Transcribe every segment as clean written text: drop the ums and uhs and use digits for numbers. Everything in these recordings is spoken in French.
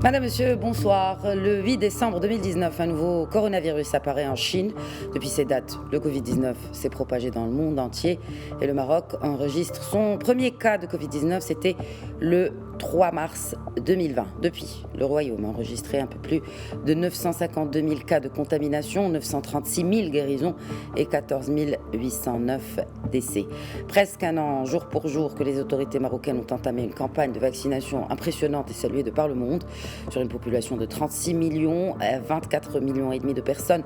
Madame, Monsieur, bonsoir. Le 8 décembre 2019, un nouveau coronavirus apparaît en Chine. Depuis ces dates, le Covid-19 s'est propagé dans le monde entier et le Maroc enregistre son premier cas de Covid-19. C'était le 3 mars 2020. Depuis, le Royaume a enregistré un peu plus de 952 000 cas de contamination, 936 000 guérisons et 14 809 décès. Presque un an, jour pour jour, que les autorités marocaines ont entamé une campagne de vaccination impressionnante et saluée de par le monde. Sur une population de 36 millions, 24 millions et demi de personnes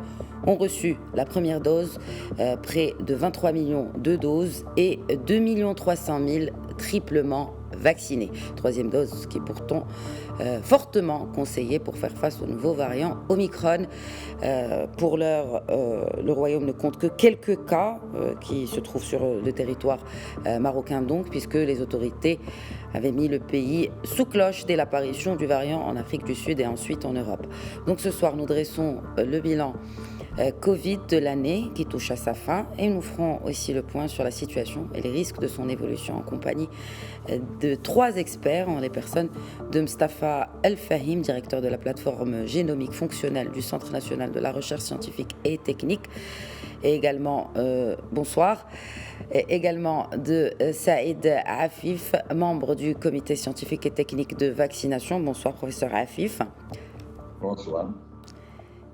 ont reçu la première dose, près de 23 millions de doses et 2 300 000 triplement vaccinés. Troisième dose qui est pourtant fortement conseillée pour faire face au nouveau variant Omicron. Pour l'heure, le Royaume ne compte que quelques cas qui se trouvent sur le territoire marocain donc, puisque les autorités avaient mis le pays sous cloche dès l'apparition du variant en Afrique du Sud et ensuite en Europe. Donc ce soir, nous dressons le bilan Covid de l'année qui touche à sa fin et nous ferons aussi le point sur la situation et les risques de son évolution en compagnie de trois experts, en les personnes de Mustafa El-Fahim, directeur de la plateforme génomique fonctionnelle du Centre national de la recherche scientifique et technique, et également, bonsoir, et également de Saïd Afif, membre du comité scientifique et technique de vaccination. Bonsoir, professeur Afif. Bonsoir.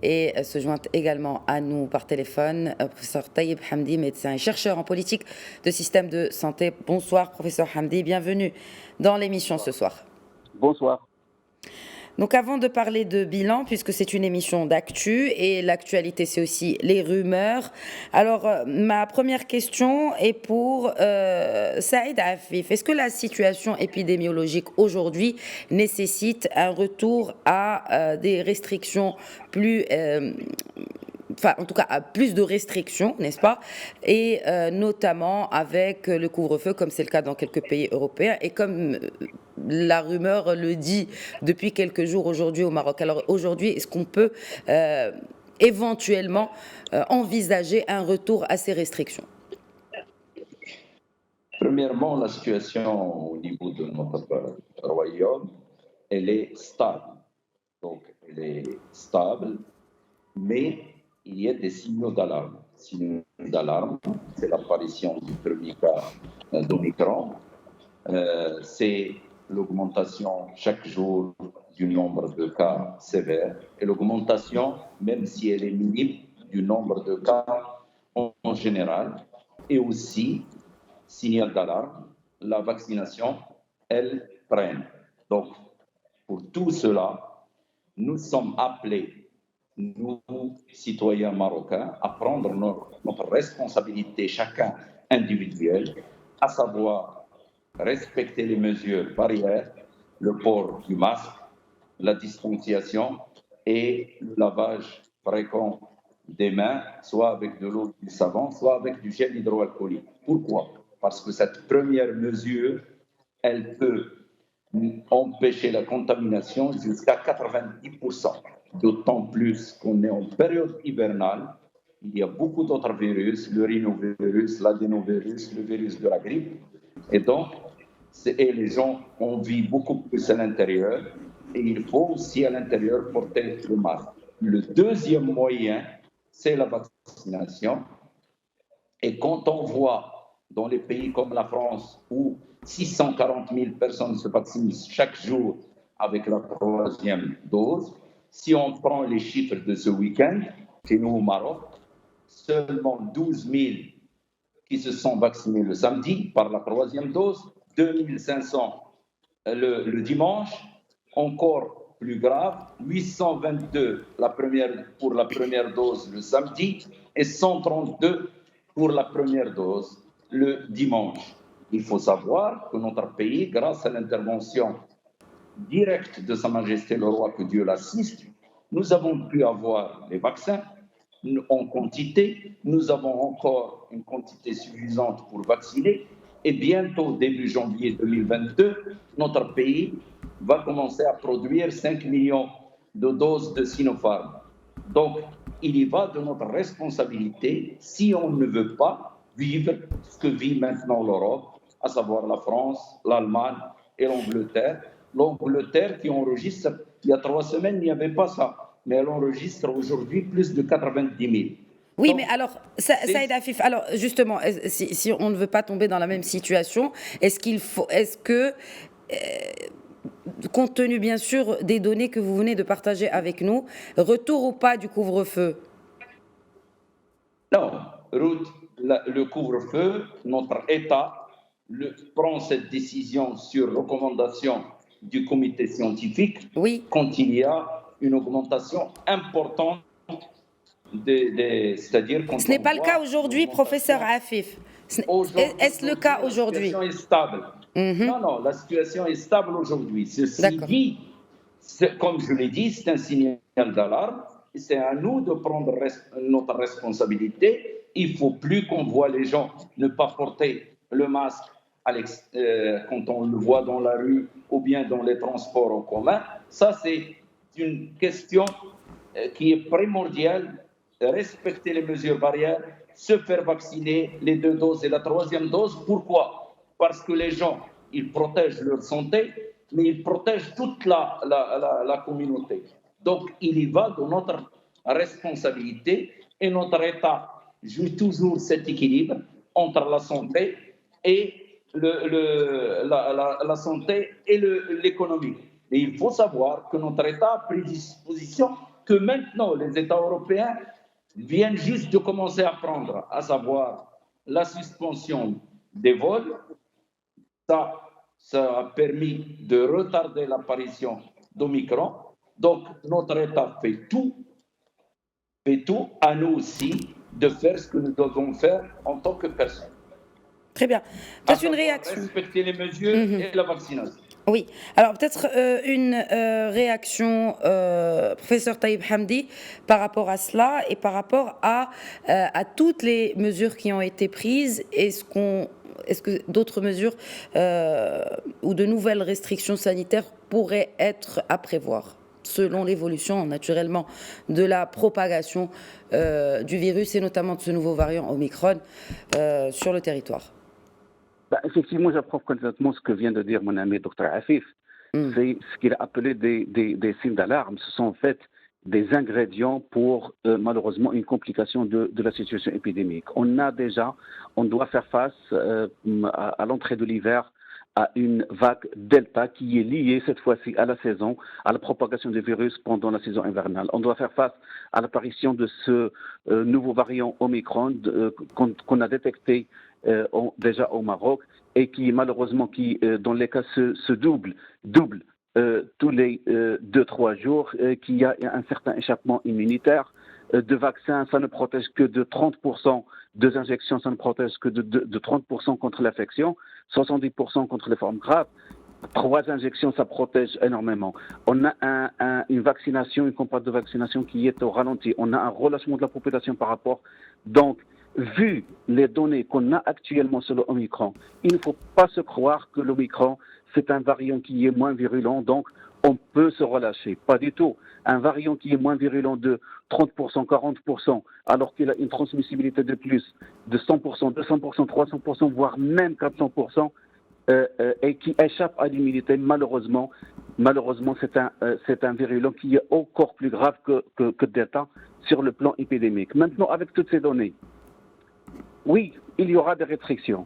Et se joint également à nous par téléphone, professeur Taïeb Hamdi, médecin et chercheur en politique de système de santé. Bonsoir, professeur Hamdi, bienvenue dans l'émission ce soir. Bonsoir. Donc avant de parler de bilan, puisque c'est une émission d'actu et l'actualité c'est aussi les rumeurs, alors ma première question est pour Saïd Afif. Est-ce que la situation épidémiologique aujourd'hui nécessite un retour à des restrictions plus... en tout cas, à plus de restrictions, n'est-ce pas? Et notamment avec le couvre-feu, comme c'est le cas dans quelques pays européens, et comme la rumeur le dit depuis quelques jours aujourd'hui au Maroc. Alors aujourd'hui, est-ce qu'on peut éventuellement envisager un retour à ces restrictions? Premièrement, la situation au niveau de notre royaume, elle est stable. Donc, elle est stable, mais il y a des signaux d'alarme. Signaux d'alarme, c'est l'apparition du premier cas d'Omicron. C'est l'augmentation chaque jour du nombre de cas sévères et l'augmentation, même si elle est minime, du nombre de cas en général. Et aussi, signal d'alarme, la vaccination, elle freine. Donc, pour tout cela, nous sommes appelés, nous, citoyens marocains, à prendre notre responsabilité, chacun individuelle, à savoir respecter les mesures barrières, le port du masque, la distanciation et le lavage fréquent des mains, soit avec de l'eau du savon, soit avec du gel hydroalcoolique. Pourquoi? Parce que cette première mesure, elle peut empêcher la contamination jusqu'à 90%. D'autant plus qu'on est en période hivernale, il y a beaucoup d'autres virus, le rhinovirus, l'adénovirus, le virus de la grippe. Et donc, les gens ont vit beaucoup plus à l'intérieur et il faut aussi à l'intérieur porter le masque. Le deuxième moyen, c'est la vaccination. Et quand on voit dans les pays comme la France où 640 000 personnes se vaccinent chaque jour avec la troisième dose, si on prend les chiffres de ce week-end, chez nous au Maroc, seulement 12 000 qui se sont vaccinés le samedi par la troisième dose, 2 500 le dimanche, encore plus grave, 822 pour la première dose le samedi et 132 pour la première dose le dimanche. Il faut savoir que notre pays, grâce à l'intervention directe de Sa Majesté le Roi, que Dieu l'assiste, nous avons pu avoir les vaccins en quantité, nous avons encore une quantité suffisante pour vacciner et bientôt, début janvier 2022, notre pays va commencer à produire 5 millions de doses de Sinopharm. Donc, il y va de notre responsabilité si on ne veut pas vivre ce que vit maintenant l'Europe, à savoir la France, l'Allemagne et l'Angleterre. L'Angleterre qui enregistre Il y a 3 semaines, il n'y avait pas ça. Mais elle enregistre aujourd'hui plus de 90 000. Oui, mais alors, Saïd Afif, alors justement, si on ne veut pas tomber dans la même situation, est-ce que, compte tenu bien sûr des données que vous venez de partager avec nous, retour ou pas du couvre-feu? Non, Ruth, le couvre-feu, notre État prend cette décision sur recommandation du comité scientifique Oui. quand il y a une augmentation importante c'est-à-dire quand Ce n'est on pas le cas voit aujourd'hui, professeur Afif. Est-ce le cas aujourd'hui? La situation est stable. Non, non, la situation est stable aujourd'hui. Ceci D'accord. dit, comme je l'ai dit, c'est un signal d'alarme. C'est à nous de prendre notre responsabilité. Il ne faut plus qu'on voit les gens ne pas porter le masque quand on le voit dans la rue ou bien dans les transports en commun. Ça, c'est une question qui est primordiale. Respecter les mesures barrières, se faire vacciner les 2 doses et la 3e dose. Pourquoi? Parce que les gens, ils protègent leur santé, mais ils protègent toute la communauté. Donc, il y va de notre responsabilité et notre État joue toujours cet équilibre entre la santé et la santé et l'économie. Et il faut savoir que notre État a pris disposition que maintenant les États européens viennent juste de commencer à prendre, à savoir la suspension des vols. Ça a permis de retarder l'apparition d'Omicron. Donc, notre État fait tout à nous aussi de faire ce que nous devons faire en tant que personne. Très bien. Peut-être une réaction. Respecter les mesures et la vaccination. Oui, alors peut-être une réaction, professeur Taïb Hamdi, par rapport à cela et par rapport à toutes les mesures qui ont été prises. Est-ce que d'autres mesures ou de nouvelles restrictions sanitaires pourraient être à prévoir selon l'évolution naturellement de la propagation du virus et notamment de ce nouveau variant Omicron sur le territoire? Effectivement, j'approuve complètement ce que vient de dire mon ami Dr Afif. C'est ce qu'il a appelé des signes d'alarme. Ce sont en fait des ingrédients pour malheureusement une complication de la situation épidémique. On doit faire face à l'entrée de l'hiver à une vague Delta qui est liée cette fois-ci à la saison, à la propagation du virus pendant la saison hivernale. On doit faire face à l'apparition de ce nouveau variant Omicron qu'on a détecté déjà au Maroc et qui malheureusement dans les cas se double tous les 2-3 jours, qu'il y a un certain échappement immunitaire. De vaccins, ça ne protège que de 30%, 2 injections, ça ne protège que de 30% contre l'infection, 70% contre les formes graves. 3 injections, ça protège énormément. On a une vaccination, une campagne de vaccination qui est au ralenti. On a un relâchement de la population par rapport. Donc, vu les données qu'on a actuellement sur l'Omicron, il ne faut pas se croire que l'Omicron, c'est un variant qui est moins virulent, donc on peut se relâcher. Pas du tout. Un variant qui est moins virulent de 30%, 40%, alors qu'il a une transmissibilité de plus de 100%, 200%, 300%, voire même 400%, et qui échappe à l'immunité, malheureusement, c'est un virulent qui est encore plus grave que Delta sur le plan épidémique. Maintenant, avec toutes ces données, oui, il y aura des restrictions.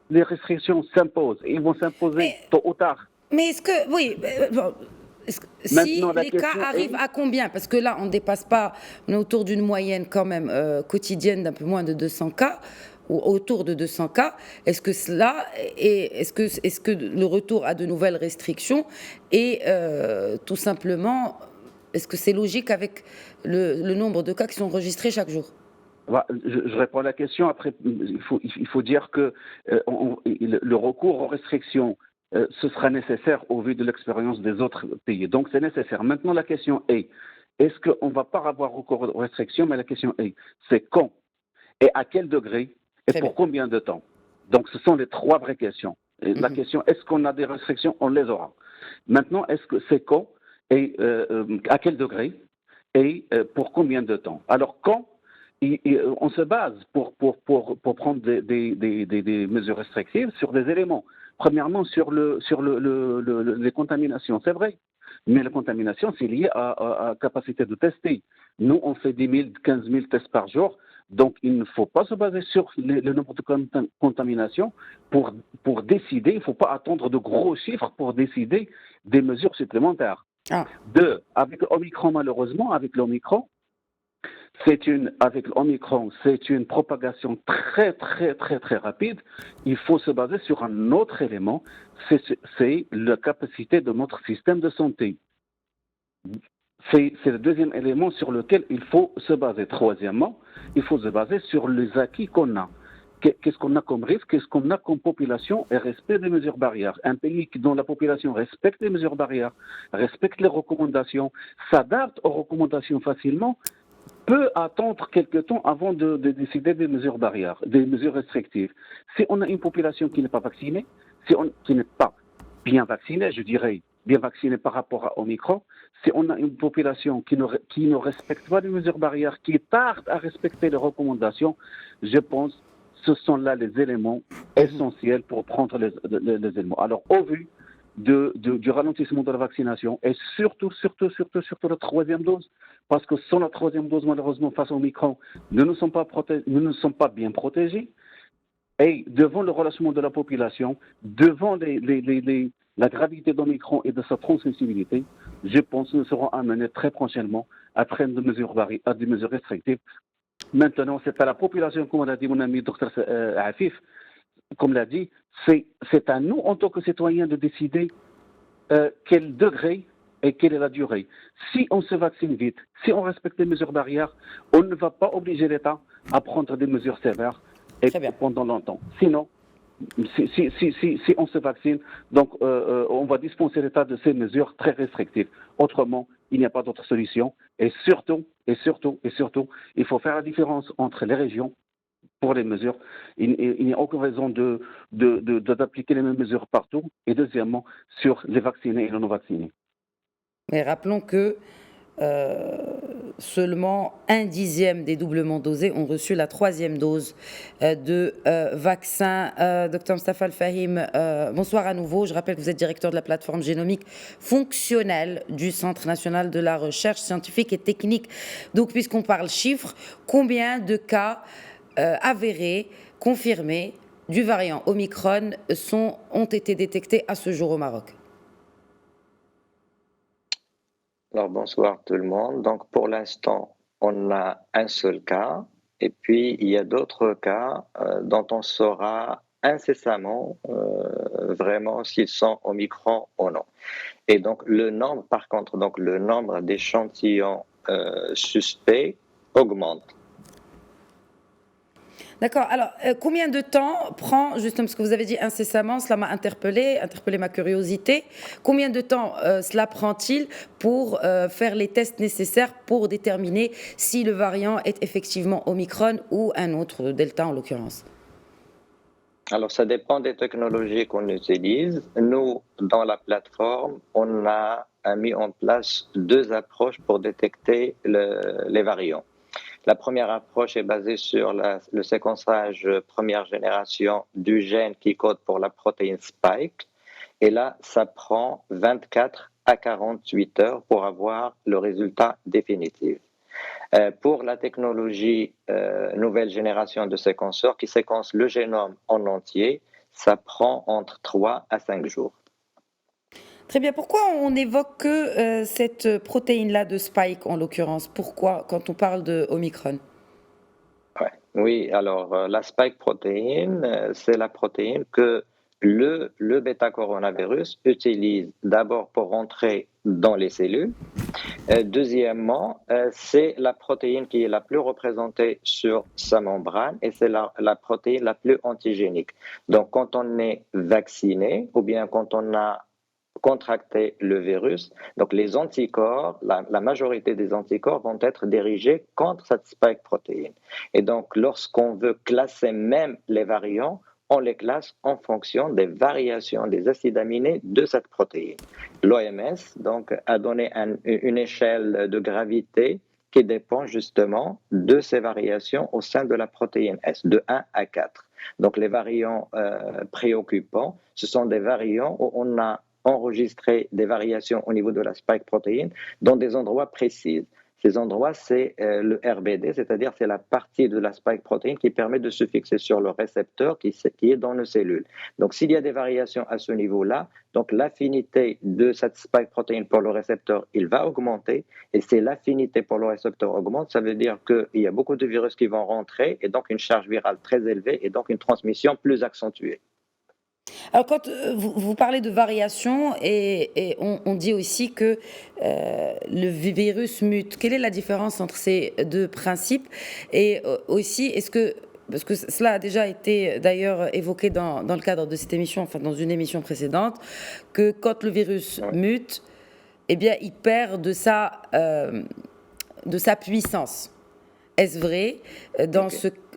Les restrictions s'imposent. Ils vont s'imposer tôt ou tard. Mais est-ce que, oui, si les cas arrivent à combien? Parce que là, on ne dépasse pas, on est autour d'une moyenne quand même quotidienne d'un peu moins de 200 cas, ou autour de 200 cas. Est-ce que est-ce que le retour à de nouvelles restrictions est tout simplement, est-ce que c'est logique avec le nombre de cas qui sont enregistrés chaque jour? Je réponds à la question. Après, il faut dire que le recours aux restrictions, ce sera nécessaire au vu de l'expérience des autres pays. Donc, c'est nécessaire. Maintenant, la question est-ce qu'on ne va pas avoir recours aux restrictions? Mais la question c'est quand et à quel degré et pour combien de temps? Donc, ce sont les 3 vraies questions. Et la question, est-ce qu'on a des restrictions? On les aura. Maintenant, est-ce que c'est quand et à quel degré et pour combien de temps? Alors, quand on se base pour prendre des mesures restrictives sur des éléments. Premièrement, sur les contaminations. C'est vrai. Mais la contamination, c'est lié à la capacité de tester. Nous, on fait 10 000, 15 000 tests par jour. Donc, il ne faut pas se baser sur le nombre de contaminations pour décider. Il ne faut pas attendre de gros chiffres pour décider des mesures supplémentaires. Ah. Deux, avec l'Omicron, malheureusement, avec l'Omicron, c'est une propagation très, très, très, très rapide. Il faut se baser sur un autre élément, c'est la capacité de notre système de santé. C'est le deuxième élément sur lequel il faut se baser. Troisièmement, il faut se baser sur les acquis qu'on a. Qu'est-ce qu'on a comme risque, qu'est-ce qu'on a comme population et respect des mesures barrières. Un pays dont la population respecte les mesures barrières, respecte les recommandations, s'adapte aux recommandations facilement, peut attendre quelques temps avant de décider des mesures barrières, des mesures restrictives. Si on a une population qui n'est pas vaccinée, qui n'est pas bien vaccinée, je dirais, bien vaccinée par rapport à Omicron, si on a une population qui ne respecte pas les mesures barrières, qui tarde à respecter les recommandations, je pense que ce sont là les éléments essentiels pour prendre les éléments. Alors, au vu du ralentissement de la vaccination et surtout la troisième dose, parce que sans la troisième dose, malheureusement, face au Omicron, nous ne sommes pas bien protégés. Et devant le relâchement de la population, devant la gravité d'Omicron et de sa transmissibilité, je pense que nous serons amenés très prochainement à prendre des mesures restrictives. Maintenant, c'est à la population, comme l'a dit mon ami Dr Afif, comme l'a dit, c'est à nous, en tant que citoyens, de décider quel degré et quelle est la durée. Si on se vaccine vite, si on respecte les mesures barrières, on ne va pas obliger l'État à prendre des mesures sévères et pendant longtemps. Sinon, si on se vaccine, donc on va dispenser l'État de ces mesures très restrictives. Autrement, il n'y a pas d'autre solution. Et surtout, il faut faire la différence entre les régions pour les mesures. Il n'y a aucune raison d'appliquer les mêmes mesures partout. Et deuxièmement, sur les vaccinés et les non-vaccinés. Mais rappelons que seulement 1/10 des doublement dosés ont reçu la 3e dose de vaccin. Dr Mustapha Al-Fahim, bonsoir à nouveau. Je rappelle que vous êtes directeur de la plateforme génomique fonctionnelle du Centre national de la recherche scientifique et technique. Donc, puisqu'on parle chiffres, combien de cas avérés, confirmés du variant Omicron ont été détectés à ce jour au Maroc? Alors, bonsoir tout le monde. Donc, pour l'instant, on a un seul cas. Et puis, il y a d'autres cas dont on saura incessamment vraiment s'ils sont Omicron ou non. Et donc, le nombre d'échantillons suspects augmente. D'accord. Alors, combien de temps prend, justement, ce que vous avez dit incessamment, cela m'a interpellé ma curiosité. Combien de temps cela prend-il pour faire les tests nécessaires pour déterminer si le variant est effectivement Omicron ou un autre, Delta en l'occurrence? Alors, ça dépend des technologies qu'on utilise. Nous, dans la plateforme, on a mis en place 2 approches pour détecter les variants. La première approche est basée sur le séquençage première génération du gène qui code pour la protéine Spike. Et là, ça prend 24 à 48 heures pour avoir le résultat définitif. Pour la technologie nouvelle génération de séquenceurs qui séquence le génome en entier, ça prend entre 3 à 5 jours. Très bien. Pourquoi on évoque que cette protéine-là de Spike, en l'occurrence? Pourquoi, quand on parle de Omicron? Oui, alors la Spike protéine, c'est la protéine que le bêta-coronavirus utilise d'abord pour rentrer dans les cellules. Deuxièmement, c'est la protéine qui est la plus représentée sur sa membrane et c'est la protéine la plus antigénique. Donc, quand on est vacciné ou bien quand on a contracté le virus, donc les anticorps, la majorité des anticorps vont être dirigés contre cette spike protéine. Et donc, lorsqu'on veut classer même les variants, on les classe en fonction des variations des acides aminés de cette protéine. L'OMS donc a donné une échelle de gravité qui dépend justement de ces variations au sein de la protéine S, de 1 à 4. Donc les variants préoccupants, ce sont des variants où on a enregistrer des variations au niveau de la spike protéine dans des endroits précis. Ces endroits, c'est le RBD, c'est-à-dire c'est la partie de la spike protéine qui permet de se fixer sur le récepteur qui est dans nos cellules. Donc, s'il y a des variations à ce niveau-là, donc l'affinité de cette spike protéine pour le récepteur, il va augmenter. Et si l'affinité pour le récepteur augmente, ça veut dire qu'il y a beaucoup de virus qui vont rentrer et donc une charge virale très élevée et donc une transmission plus accentuée. Alors, quand vous parlez de variation, et on dit aussi que le virus mute, quelle est la différence entre ces deux principes? Et aussi, est-ce que, parce que cela a déjà été d'ailleurs évoqué dans le cadre de cette émission, enfin dans une émission précédente, que quand le virus mute, eh bien, il perd de sa puissance. Est-ce vrai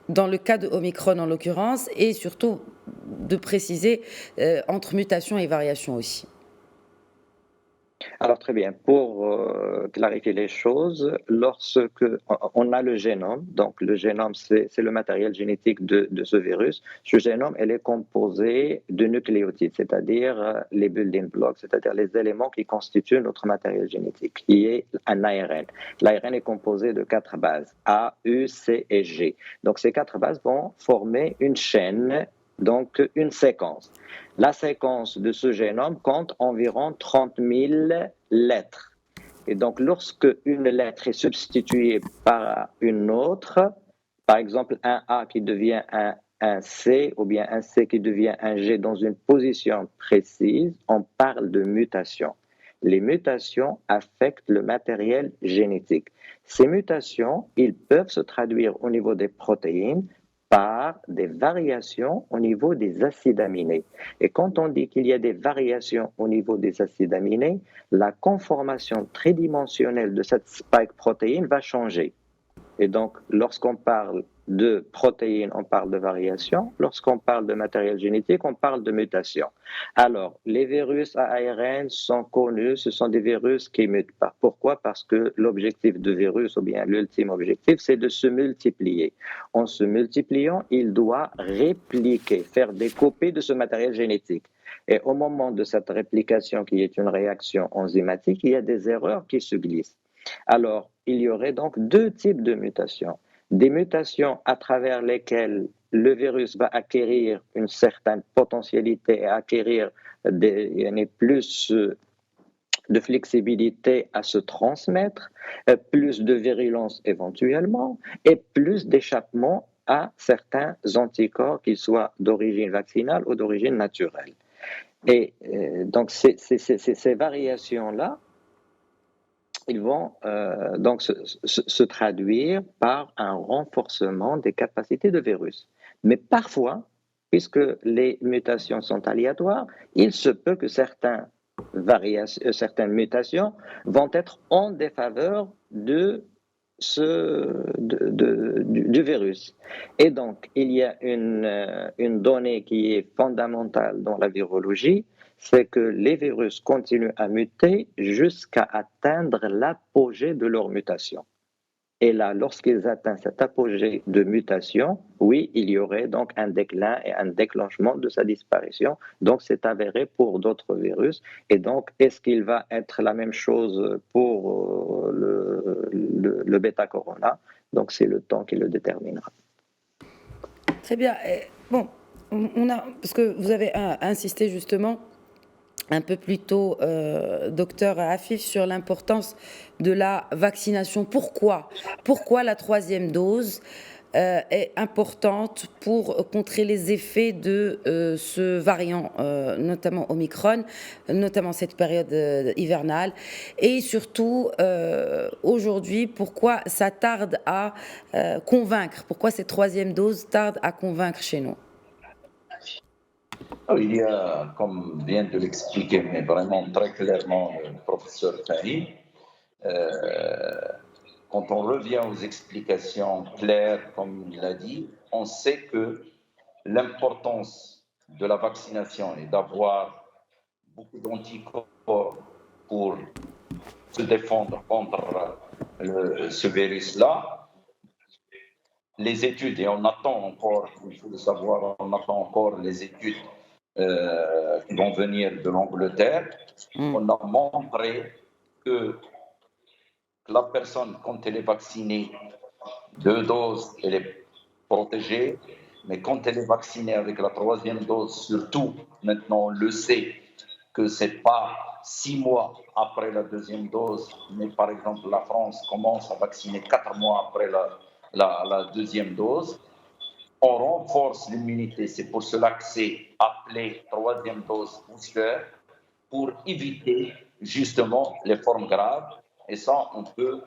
dans le cas de Omicron en l'occurrence, et surtout de préciser entre mutation et variation aussi? Alors très bien, pour clarifier les choses, lorsque on a le génome, donc le génome c'est le matériel génétique de ce virus, ce génome elle est composé de nucléotides, c'est-à-dire les building blocks, c'est-à-dire les éléments qui constituent notre matériel génétique, qui est un ARN. L'ARN est composé de 4 bases, A, U, C et G. Donc ces 4 bases vont former une chaîne, donc une séquence. La séquence de ce génome compte environ 30 000 lettres. Et donc, lorsque une lettre est substituée par une autre, par exemple un A qui devient un C ou bien un C qui devient un G dans une position précise, on parle de mutation. Les mutations affectent le matériel génétique. Ces mutations, ils peuvent se traduire au niveau des protéines par des variations au niveau des acides aminés. Et quand on dit qu'il y a des variations au niveau des acides aminés, la conformation tridimensionnelle de cette spike protéine va changer. Et donc, lorsqu'on parle de protéines, on parle de variation. Lorsqu'on parle de matériel génétique, on parle de mutation. Alors, les virus à ARN sont connus, ce sont des virus qui mutent pas. Pourquoi? Parce que l'objectif de virus, ou bien l'ultime objectif, c'est de se multiplier. En se multipliant, il doit répliquer, faire des copies de ce matériel génétique. Et au moment de cette réplication, qui est une réaction enzymatique, il y a des erreurs qui se glissent. Alors, il y aurait donc 2 types de mutations. Des mutations à travers lesquelles le virus va acquérir une certaine potentialité et acquérir plus de flexibilité à se transmettre, plus de virulence éventuellement, et plus d'échappement à certains anticorps, qu'ils soient d'origine vaccinale ou d'origine naturelle. Et donc, ces variations-là, ils vont donc se traduire par un renforcement des capacités de virus. Mais parfois, puisque les mutations sont aléatoires, il se peut que certaines mutations vont être en défaveur du virus. Et donc, il y a une donnée qui est fondamentale dans la virologie, c'est que les virus continuent à muter jusqu'à atteindre l'apogée de leur mutation. Et là, lorsqu'ils atteignent cet apogée de mutation, oui, il y aurait donc un déclin et un déclenchement de sa disparition. Donc, c'est avéré pour d'autres virus. Et donc, est-ce qu'il va être la même chose pour le bêta-corona? Donc, c'est le temps qui le déterminera. Très bien. Bon, parce que vous avez insisté justement un peu plus tôt, docteur Afif, sur l'importance de la vaccination. Pourquoi la 3e dose est importante pour contrer les effets de ce variant, notamment Omicron, notamment cette période hivernale, et surtout aujourd'hui, pourquoi ça tarde à convaincre, pourquoi cette 3e dose tarde à convaincre chez nous? Il y a, comme vient de l'expliquer, mais vraiment très clairement, le professeur Fahim, quand on revient aux explications claires, comme il l'a dit, on sait que l'importance de la vaccination est d'avoir beaucoup d'anticorps pour se défendre contre ce virus-là. Les études, et on attend encore, il faut le savoir, on attend encore les études qui vont venir de l'Angleterre, on a montré que la personne, quand elle est vaccinée, 2 doses, elle est protégée, mais quand elle est vaccinée avec la 3e dose, surtout, maintenant on le sait, que ce n'est pas 6 mois après la 2e dose, mais par exemple la France commence à vacciner 4 mois après la 2e dose. On renforce l'immunité, c'est pour cela que c'est appelé 3e dose booster, pour éviter justement les formes graves. Et ça, on peut,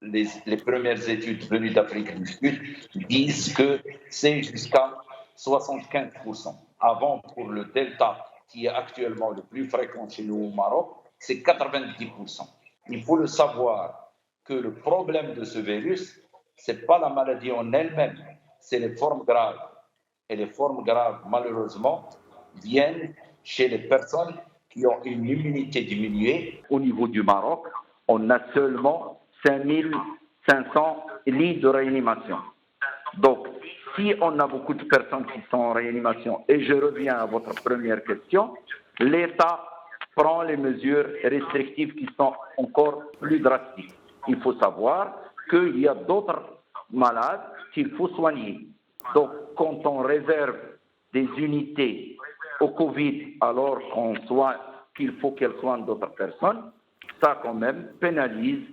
les premières études venues d'Afrique du Sud disent que c'est jusqu'à 75%. Avant, pour le Delta, qui est actuellement le plus fréquent chez nous au Maroc, c'est 90%. Il faut le savoir que le problème de ce virus, ce n'est pas la maladie en elle-même, c'est les formes graves. Et les formes graves, malheureusement, viennent chez les personnes qui ont une immunité diminuée. Au niveau du Maroc, on a seulement 5500 lits de réanimation. Donc, si on a beaucoup de personnes qui sont en réanimation, et je reviens à votre première question, l'État prend les mesures restrictives qui sont encore plus drastiques. Il faut savoir qu'il y a d'autres malades qu'il faut soigner. Donc, quand on réserve des unités au Covid alors qu'il faut qu'elles soignent d'autres personnes, ça quand même pénalise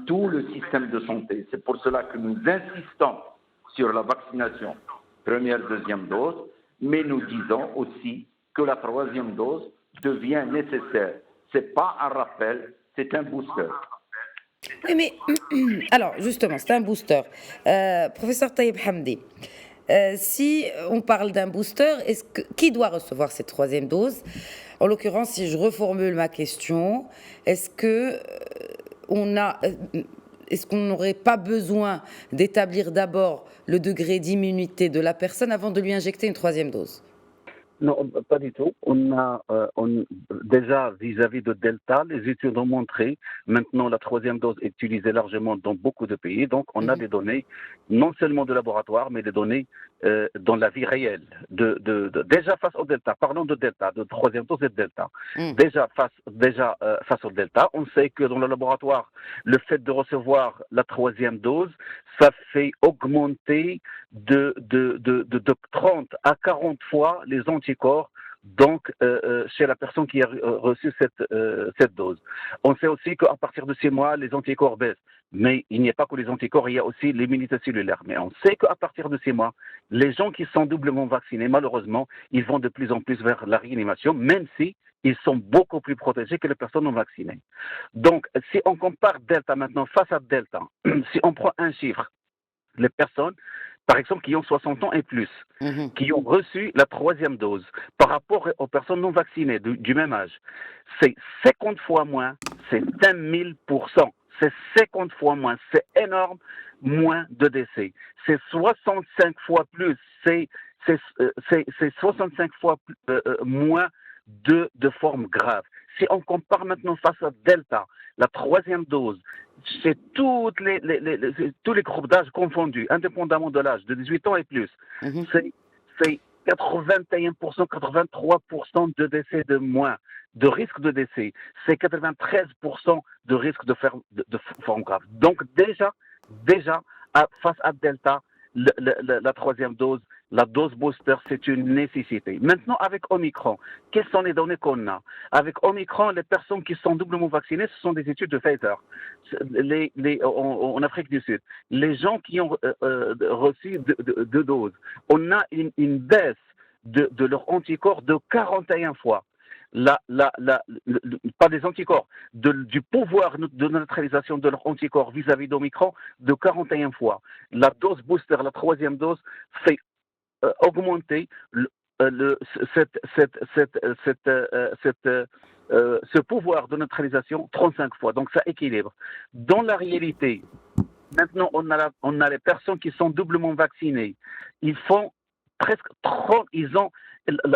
tout le système de santé. C'est pour cela que nous insistons sur la vaccination, 1e, 2e dose, mais nous disons aussi que la 3e dose devient nécessaire. Ce n'est pas un rappel, c'est un booster. Oui, mais alors justement, c'est un booster. Professeur Taïeb Hamdi, si on parle d'un booster, qui doit recevoir cette 3e dose? En l'occurrence, si je reformule ma question, est-ce qu'on n'aurait pas besoin d'établir d'abord le degré d'immunité de la personne avant de lui injecter une 3e dose? Non, pas du tout. Déjà, vis-à-vis de Delta, les études ont montré, maintenant la 3e dose est utilisée largement dans beaucoup de pays, donc on a des données, non seulement de laboratoire, mais des données dans la vie réelle. Déjà face au Delta, parlons de Delta, de 3e dose et de Delta. Déjà face au Delta, on sait que dans le laboratoire, le fait de recevoir la 3e dose, ça fait augmenter de 30 à 40 fois les anticorps donc chez la personne qui a reçu cette dose. On sait aussi qu'à partir de 6 mois, les anticorps baissent. Mais il n'y a pas que les anticorps, il y a aussi l'immunité cellulaire. Mais on sait qu'à partir de 6 mois, les gens qui sont doublement vaccinés, malheureusement, ils vont de plus en plus vers la réanimation, même si ils sont beaucoup plus protégés que les personnes non vaccinées. Donc, si on compare Delta maintenant face à Delta, si on prend un chiffre, les personnes, par exemple, qui ont 60 ans et plus, qui ont reçu la 3e dose, par rapport aux personnes non vaccinées du même âge, c'est 50 fois moins, c'est 5000%. C'est 50 fois moins, c'est énorme, moins de décès. C'est 65 fois plus, c'est 65 fois moins de formes graves. Si on compare maintenant face à Delta, la 3e dose, c'est tous les groupes d'âge confondus, indépendamment de l'âge, de 18 ans et plus, c'est 81%, 83% de décès de moins, de risque de décès. C'est 93% de risque de forme grave. Donc déjà, face à Delta, la 3e dose, la dose booster, c'est une nécessité. Maintenant, avec Omicron, quelles sont les données qu'on a? Avec Omicron, les personnes qui sont doublement vaccinées, ce sont des études de Pfizer en Afrique du Sud. Les gens qui ont reçu 2 doses, on a une baisse de leur anticorps de 41 fois. Pas des anticorps, du pouvoir de neutralisation de leur anticorps vis-à-vis d'Omicron de 41 fois. La dose booster, la 3e dose, fait augmenter ce pouvoir de neutralisation 35 fois. Donc ça équilibre. Dans la réalité, maintenant on a les personnes qui sont doublement vaccinées. Ils font presque 30, ils ont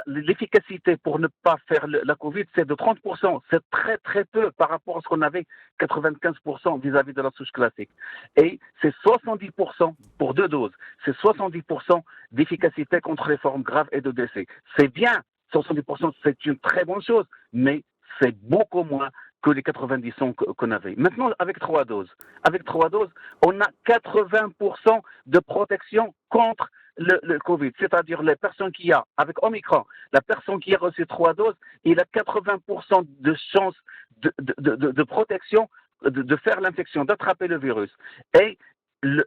l'efficacité pour ne pas faire la Covid, c'est de 30%. C'est très très peu par rapport à ce qu'on avait 95% vis-à-vis de la souche classique. Et c'est 70% pour 2 doses. C'est 70% d'efficacité contre les formes graves et de décès. C'est bien, 70%, c'est une très bonne chose, mais c'est beaucoup moins que les 90% qu'on avait. Maintenant, avec 3 doses, on a 80% de protection contre le Covid, c'est-à-dire les personnes qui ont, avec Omicron, la personne qui a reçu 3 doses, il a 80% de chances de protection, de faire l'infection, d'attraper le virus. Et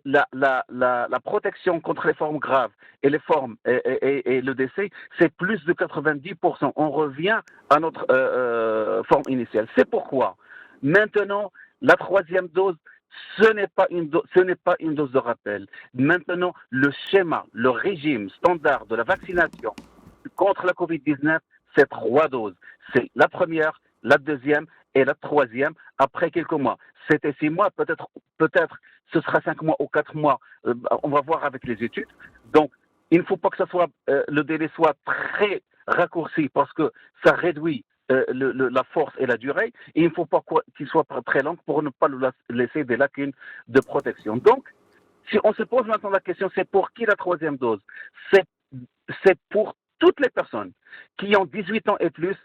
la protection contre les formes graves et les formes et le décès, c'est plus de 90%. On revient à notre forme initiale. C'est pourquoi maintenant la 3e dose, ce n'est pas une dose de rappel. Maintenant, le schéma, le régime standard de la vaccination contre la Covid-19, c'est 3 doses. C'est la première, la deuxième et la 3e après quelques mois. C'était 6 mois, peut-être ce sera 5 mois ou 4 mois. On va voir avec les études. Donc, il ne faut pas que le délai soit très raccourci parce que ça réduit la force et la durée. Et il ne faut pas qu'il soit très long pour ne pas laisser des lacunes de protection. Donc, si on se pose maintenant la question, c'est pour qui la 3e dose? C'est pour toutes les personnes qui ont 18 ans et plus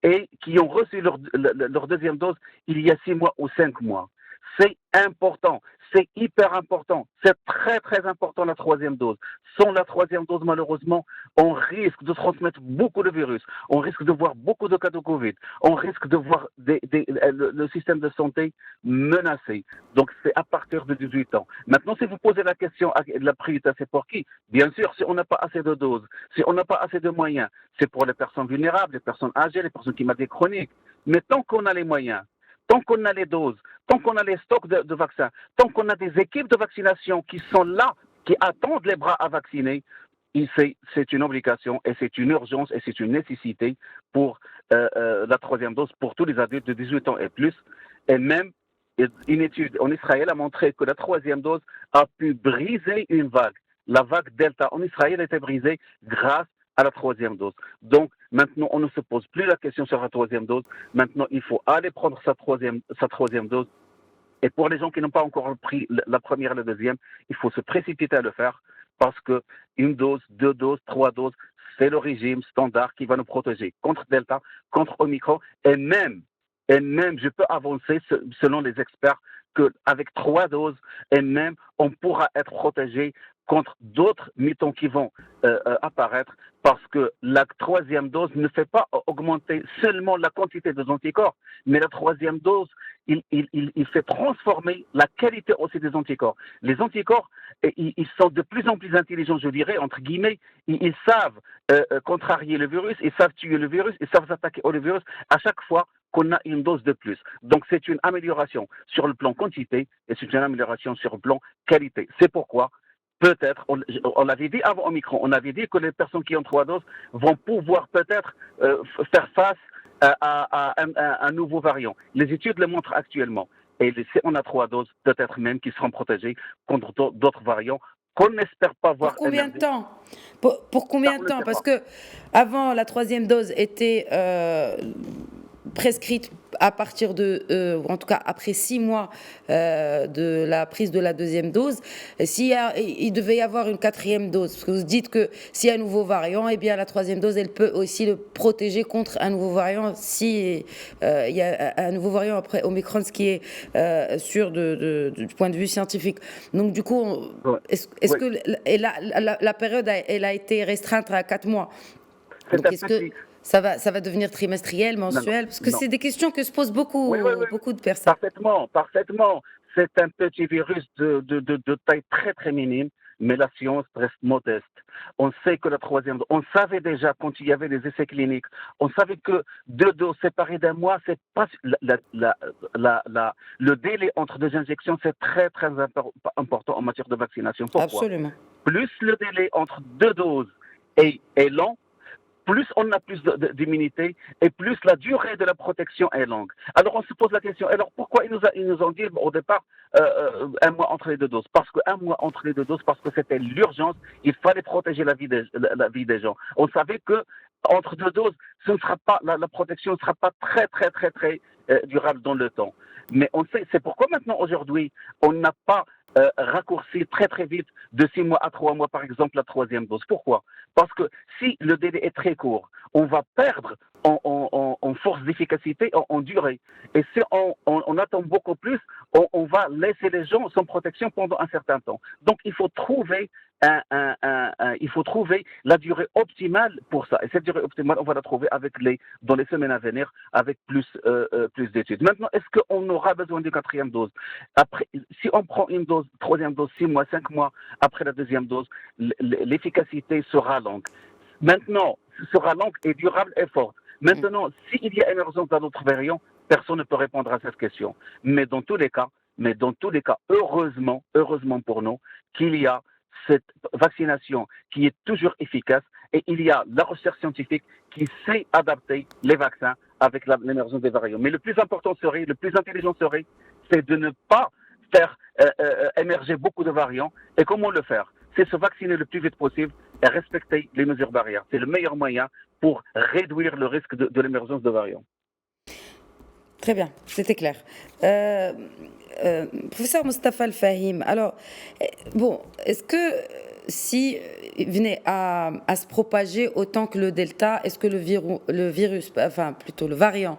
et qui ont reçu leur 2e dose il y a 6 mois ou 5 mois. C'est important, c'est hyper important, c'est très très important la 3e dose. Sans la 3e dose, malheureusement, on risque de transmettre beaucoup de virus, on risque de voir beaucoup de cas de Covid, on risque de voir le système de santé menacé. Donc c'est à partir de 18 ans. Maintenant, si vous posez la question, la priorité c'est pour qui? Bien sûr, si on n'a pas assez de doses, si on n'a pas assez de moyens, c'est pour les personnes vulnérables, les personnes âgées, les personnes qui ont des chroniques. Mais tant qu'on a les moyens, tant qu'on a les doses, tant qu'on a les stocks de vaccins, tant qu'on a des équipes de vaccination qui sont là, qui attendent les bras à vacciner, c'est une obligation et c'est une urgence et c'est une nécessité pour la 3e dose pour tous les adultes de 18 ans et plus. Et même une étude en Israël a montré que la 3e dose a pu briser une vague. La vague Delta en Israël a été brisée grâce à la 3e dose. Donc, maintenant, on ne se pose plus la question sur la 3e dose. Maintenant, il faut aller prendre sa 3e dose. Et pour les gens qui n'ont pas encore pris la première et la 2e, il faut se précipiter à le faire parce que 1 dose, 2 doses, 3 doses, c'est le régime standard qui va nous protéger contre Delta, contre Omicron et même, je peux avancer selon les experts qu'avec 3 doses, et même, on pourra être protégé contre d'autres mutants qui vont apparaître parce que la 3e dose ne fait pas augmenter seulement la quantité des anticorps, mais la 3e dose, il fait transformer la qualité aussi des anticorps. Les anticorps, ils sont de plus en plus intelligents, je dirais, entre guillemets, ils savent contrarier le virus, ils savent tuer le virus, ils savent s'attaquer au virus à chaque fois qu'on a une dose de plus. Donc c'est une amélioration sur le plan quantité et c'est une amélioration sur le plan qualité. C'est pourquoi peut-être, on l'avait dit avant Omicron, on avait dit que les personnes qui ont 3 doses vont pouvoir peut-être faire face à un nouveau variant. Les études le montrent actuellement. Et si on a 3 doses, peut-être même qu'ils seront protégés contre d'autres variants qu'on n'espère pas voir. Pour combien de temps? Pour combien de temps? Parce que avant, la 3e dose était prescrite à partir ou en tout cas après 6 mois de la prise de la 2e dose. Il devait y avoir une 4e dose, parce que vous dites que s'il y a un nouveau variant, eh bien la 3e dose, elle peut aussi le protéger contre un nouveau variant si il y a un nouveau variant après Omicron, ce qui est sûr du point de vue scientifique. Donc du coup, est-ce que la période elle a été restreinte à 4 mois? Donc est-ce que ça va devenir trimestriel, mensuel? Parce que c'est des questions que se posent beaucoup de personnes. Parfaitement. C'est un petit virus de taille très très minime, mais la science reste modeste. On sait que la 3e dose, on savait déjà quand il y avait les essais cliniques, on savait que 2 doses séparées d'1 mois, c'est pas le délai entre 2 injections, c'est très très important en matière de vaccination. Pourquoi? Absolument. Plus le délai entre 2 doses est long, plus on a plus d'immunité et plus la durée de la protection est longue. Alors on se pose la question, alors pourquoi ils nous ont dit au départ 1 mois entre les 2 doses? Parce que 1 mois entre les 2 doses, parce que c'était l'urgence, il fallait protéger la vie des gens. On savait que entre 2 doses, ce ne sera pas la protection ne sera pas très très très très durable dans le temps. Mais on sait, c'est pourquoi maintenant aujourd'hui on n'a pas raccourcir très très vite de 6 mois à 3 mois, par exemple, la troisième dose. Pourquoi? Parce que si le délai est très court, on va perdre en force d'efficacité, en durée. Et si on attend beaucoup plus, on va laisser les gens sans protection pendant un certain temps. Donc il faut trouver la durée optimale pour ça. Et cette durée optimale, on va la trouver dans les semaines à venir avec plus d'études. Maintenant, est-ce qu'on aura besoin d'une quatrième dose? Après, si on prend une dose, troisième dose, 6 mois, 5 mois après la deuxième dose, l'efficacité sera longue. Maintenant, ce sera longue et durable et forte. Maintenant, s'il y a émergence d'un autre variant, personne ne peut répondre à cette question. Mais dans tous les cas, heureusement pour nous, qu'il y a cette vaccination qui est toujours efficace et il y a la recherche scientifique qui sait adapter les vaccins avec l'émergence des variants. Mais le plus important le plus intelligent serait, c'est de ne pas faire émerger beaucoup de variants. Et comment le faire? C'est se vacciner le plus vite possible et respecter les mesures barrières. C'est le meilleur moyen pour réduire le risque de l'émergence de variants. Très bien, c'était clair. Professeur Mustapha Al-Fahim, alors, est-ce que si venait à se propager autant que le Delta, est-ce que le variant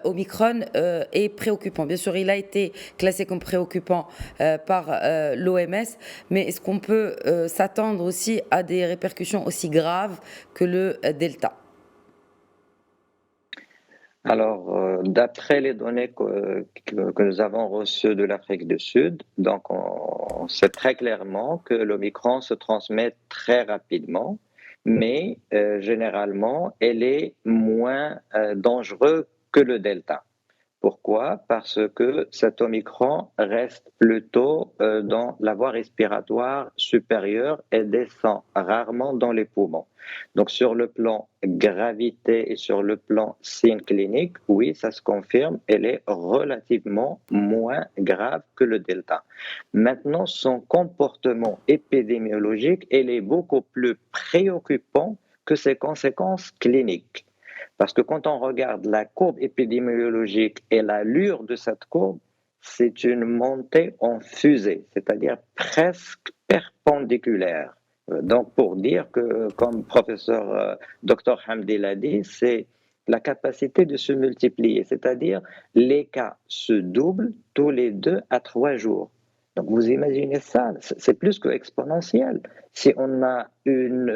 Omicron est préoccupant? Bien sûr, il a été classé comme préoccupant par l'OMS, mais est-ce qu'on peut s'attendre aussi à des répercussions aussi graves que le Delta? Alors, d'après les données que nous avons reçues de l'Afrique du Sud, donc on sait très clairement que l'Omicron se transmet très rapidement, mais généralement, elle est moins dangereuse que le Delta. Pourquoi? Parce que cet Omicron reste plutôt dans la voie respiratoire supérieure et descend rarement dans les poumons. Donc sur le plan gravité et sur le plan signe clinique, oui, ça se confirme, elle est relativement moins grave que le Delta. Maintenant, son comportement épidémiologique, elle est beaucoup plus préoccupant que ses conséquences cliniques. Parce que quand on regarde la courbe épidémiologique et l'allure de cette courbe, c'est une montée en fusée, c'est-à-dire presque perpendiculaire. Donc, pour dire que, comme professeur Dr Hamdi l'a dit, c'est la capacité de se multiplier, c'est-à-dire les cas se doublent tous les 2 à 3 jours. Donc, vous imaginez ça, c'est plus que exponentiel. Si on a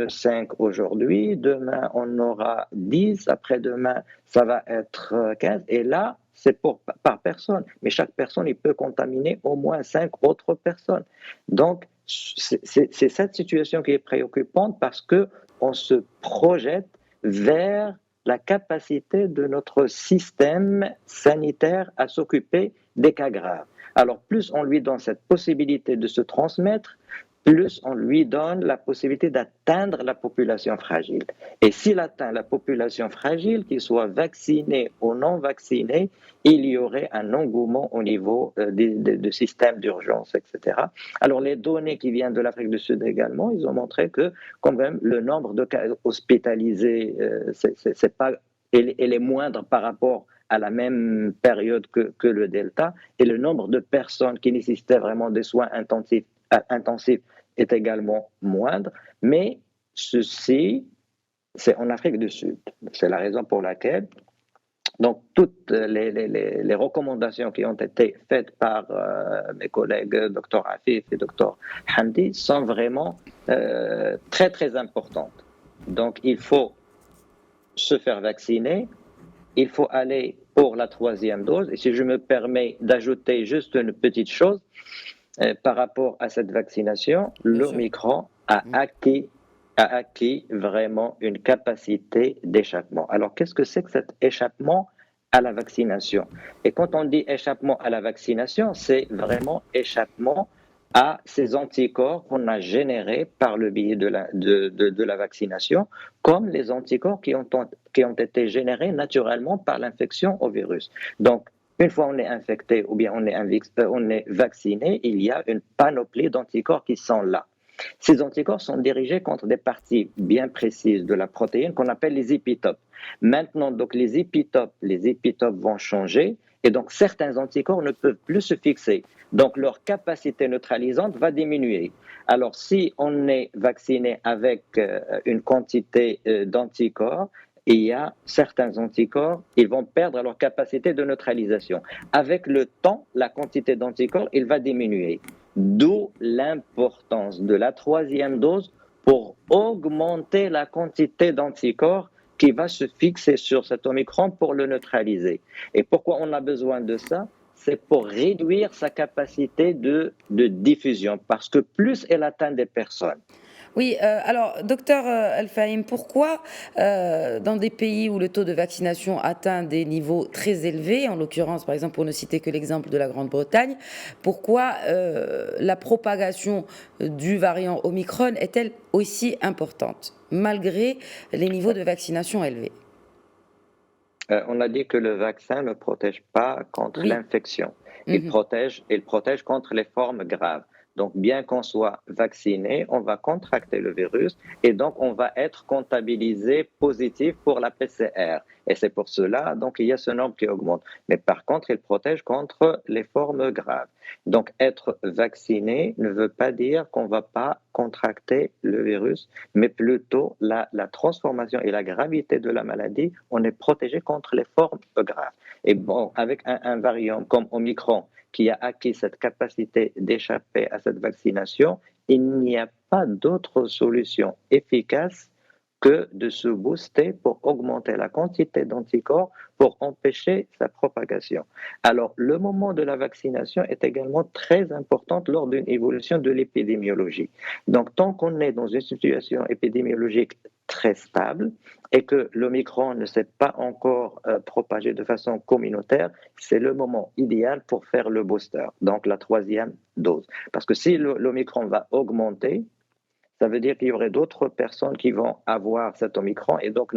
5 aujourd'hui, demain on aura 10, après-demain ça va être 15, et là, c'est par personne. Mais chaque personne, il peut contaminer au moins 5 autres personnes. Donc, c'est cette situation qui est préoccupante parce qu'on se projette vers la capacité de notre système sanitaire à s'occuper des cas graves. Alors, plus on lui donne cette possibilité de se transmettre, plus on lui donne la possibilité d'atteindre la population fragile. Et s'il atteint la population fragile, qu'il soit vacciné ou non vacciné, il y aurait un engouement au niveau du système d'urgence, etc. Alors, les données qui viennent de l'Afrique du Sud également, ils ont montré que quand même le nombre de cas hospitalisés, elle est moindre par rapport à la même période que le Delta, et le nombre de personnes qui nécessitaient vraiment des soins intensifs est également moindre, mais ceci, c'est en Afrique du Sud. C'est la raison pour laquelle donc toutes les recommandations qui ont été faites par mes collègues Dr Afif et Dr Hamdi sont vraiment très très importantes. Donc il faut se faire vacciner, il faut aller pour la 3e dose. Et si je me permets d'ajouter juste une petite chose, par rapport à cette vaccination, l'Omicron a acquis vraiment une capacité d'échappement. Alors, qu'est-ce que c'est que cet échappement à la vaccination? Et quand on dit échappement à la vaccination, c'est vraiment échappement à ces anticorps qu'on a générés par le biais de la vaccination, comme les anticorps qui ont été générés naturellement par l'infection au virus. Donc, une fois on est infecté ou bien on est vacciné, il y a une panoplie d'anticorps qui sont là. Ces anticorps sont dirigés contre des parties bien précises de la protéine qu'on appelle les épitopes. Maintenant, donc les épitopes vont changer Et donc, certains anticorps ne peuvent plus se fixer. Donc, leur capacité neutralisante va diminuer. Alors, si on est vacciné avec une quantité d'anticorps, il y a certains anticorps, ils vont perdre leur capacité de neutralisation. Avec le temps, la quantité d'anticorps, il va diminuer. D'où l'importance de la troisième dose pour augmenter la quantité d'anticorps qui va se fixer sur cet Omicron pour le neutraliser. Et pourquoi on a besoin de ça? C'est pour réduire sa capacité de diffusion, parce que plus elle atteint des personnes. Oui, alors, docteur El-Fahim, pourquoi dans des pays où le taux de vaccination atteint des niveaux très élevés, en l'occurrence, par exemple, pour ne citer que l'exemple de la Grande-Bretagne, pourquoi la propagation du variant Omicron est-elle aussi importante, malgré les niveaux de vaccination élevés? On a dit que le vaccin ne protège pas contre l'infection. Il protège contre les formes graves. Donc, bien qu'on soit vacciné, on va contracter le virus et donc on va être comptabilisé positif pour la PCR. Et c'est pour cela donc il y a ce nombre qui augmente. Mais par contre, il protège contre les formes graves. Donc, être vacciné ne veut pas dire qu'on ne va pas contracter le virus, mais plutôt la transformation et la gravité de la maladie, on est protégé contre les formes graves. Et bon, avec un variant comme Omicron, qui a acquis cette capacité d'échapper à cette vaccination, il n'y a pas d'autre solution efficace que de se booster pour augmenter la quantité d'anticorps pour empêcher sa propagation. Alors, le moment de la vaccination est également très important lors d'une évolution de l'épidémiologie. Donc, tant qu'on est dans une situation épidémiologique très stable et que l'Omicron ne s'est pas encore propagé de façon communautaire, c'est le moment idéal pour faire le booster, donc la troisième dose. Parce que si l'Omicron va augmenter, ça veut dire qu'il y aurait d'autres personnes qui vont avoir cet Omicron et donc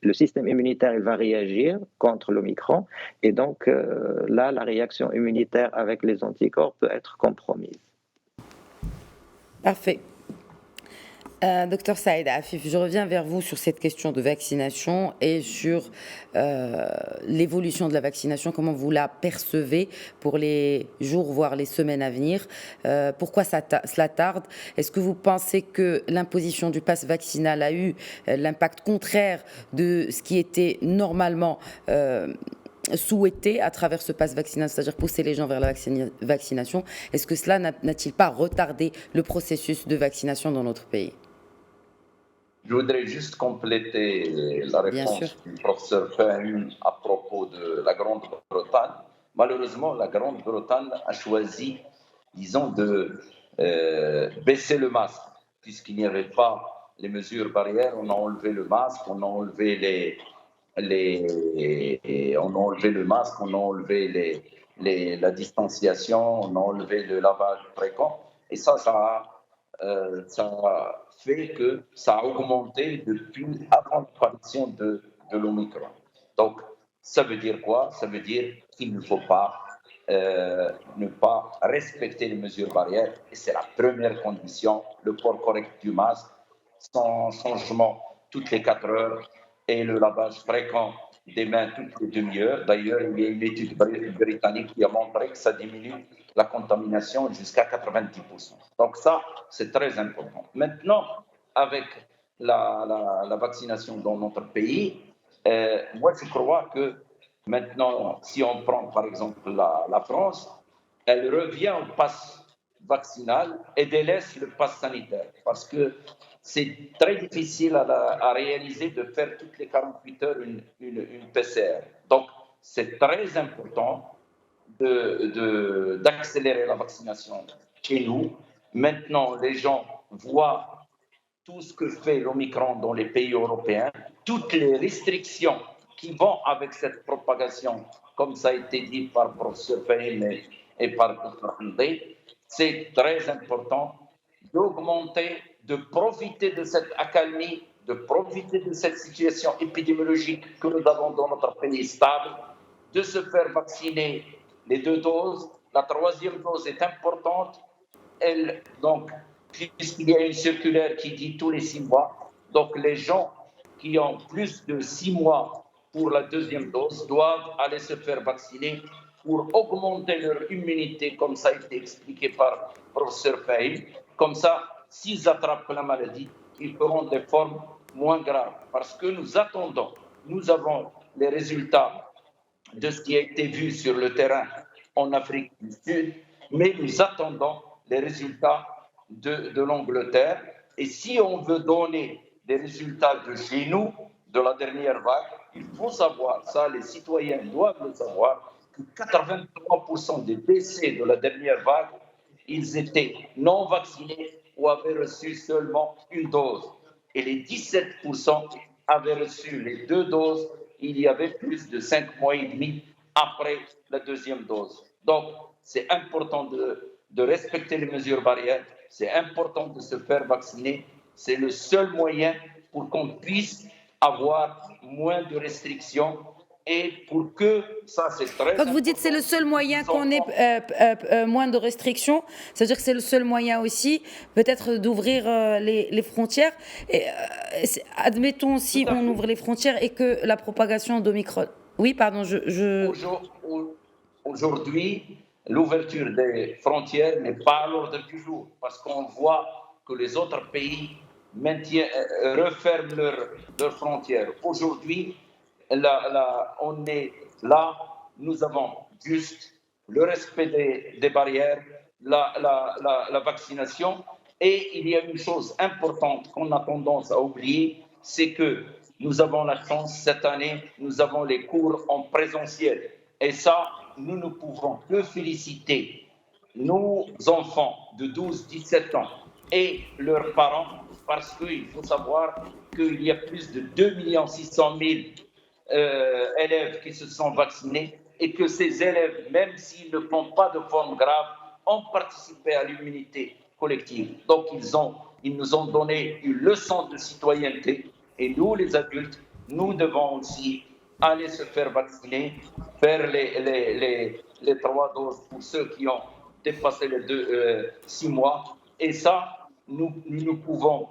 le système immunitaire il va réagir contre l'Omicron et donc là, la réaction immunitaire avec les anticorps peut être compromise. Parfait. Docteur Saïd Afif, je reviens vers vous sur cette question de vaccination et sur l'évolution de la vaccination, comment vous la percevez pour les jours, voire les semaines à venir. Pourquoi cela tarde? Est-ce que vous pensez que l'imposition du pass vaccinal a eu l'impact contraire de ce qui était normalement souhaité à travers ce pass vaccinal, c'est-à-dire pousser les gens vers la vaccination? Est-ce que cela n'a-t-il pas retardé le processus de vaccination dans notre pays? Je voudrais juste compléter la réponse du professeur Fahim à propos de la Grande-Bretagne. Malheureusement, la Grande-Bretagne a choisi, disons, de baisser le masque, puisqu'il n'y avait pas les mesures barrières. On a enlevé le masque, on a enlevé on a enlevé le masque, on a enlevé la distanciation, on a enlevé le lavage fréquent. Et ça a fait que ça a augmenté depuis avant l'apparition de l'Omicron. Donc, ça veut dire quoi? Ça veut dire qu'il ne faut pas ne pas respecter les mesures barrières. Et c'est la première condition, le port correct du masque, son changement toutes les 4 heures et le lavage fréquent des mains toutes les demi-heures. D'ailleurs, il y a une étude britannique qui a montré que ça diminue la contamination jusqu'à 90%. Donc ça, c'est très important. Maintenant, avec la vaccination dans notre pays, moi je crois que maintenant, si on prend par exemple la France, elle revient au pass vaccinal et délaisse le pass sanitaire parce que c'est très difficile à réaliser de faire toutes les 48 heures une PCR. Donc, c'est très important d'accélérer la vaccination chez nous. Maintenant, les gens voient tout ce que fait l'Omicron dans les pays européens, toutes les restrictions qui vont avec cette propagation, comme ça a été dit par le professeur Fahim et par le professeur André. C'est très important d'augmenter, de profiter de cette accalmie, de profiter de cette situation épidémiologique que nous avons dans notre pays stable, de se faire vacciner les 2 doses. La 3e dose est importante. Donc, puisqu'il y a une circulaire qui dit tous les 6 mois, donc les gens qui ont plus de 6 mois pour la 2e dose doivent aller se faire vacciner pour augmenter leur immunité, comme ça a été expliqué par le professeur Fahim. Comme ça, s'ils attrapent la maladie, ils feront des formes moins graves. Parce que nous avons les résultats de ce qui a été vu sur le terrain en Afrique du Sud, mais nous attendons les résultats de l'Angleterre. Et si on veut donner des résultats de chez nous, de la dernière vague, il faut savoir, ça les citoyens doivent le savoir, que 83% des décès de la dernière vague, ils étaient non vaccinés ou avaient reçu seulement une dose. Et les 17% avaient reçu les 2 doses, il y avait plus de 5 mois et demi après la deuxième dose. Donc, c'est important de respecter les mesures barrières, c'est important de se faire vacciner, c'est le seul moyen pour qu'on puisse avoir moins de restrictions et pour que ça, c'est très important. Quand vous dites c'est le seul moyen qu'on ait moins de restrictions, c'est-à-dire que c'est le seul moyen aussi peut-être d'ouvrir les frontières. Et, admettons si on ouvre les frontières et que la propagation d'Omicron... Oui, pardon, Aujourd'hui, l'ouverture des frontières n'est pas à l'ordre du jour parce qu'on voit que les autres pays referment leurs frontières. Aujourd'hui, on est là, nous avons juste le respect des barrières, la vaccination. Et il y a une chose importante qu'on a tendance à oublier, c'est que nous avons la chance, cette année, nous avons les cours en présentiel. Et ça, nous ne pouvons que féliciter nos enfants de 12-17 ans et leurs parents, parce qu'il faut savoir qu'il y a plus de 2 600 000 élèves qui se sont vaccinés et que ces élèves, même s'ils ne font pas de forme grave, ont participé à l'immunité collective. Donc, ils nous ont donné une leçon de citoyenneté et nous, les adultes, nous devons aussi aller se faire vacciner, faire les 3 doses pour ceux qui ont dépassé les 6 mois. Et ça, nous ne pouvons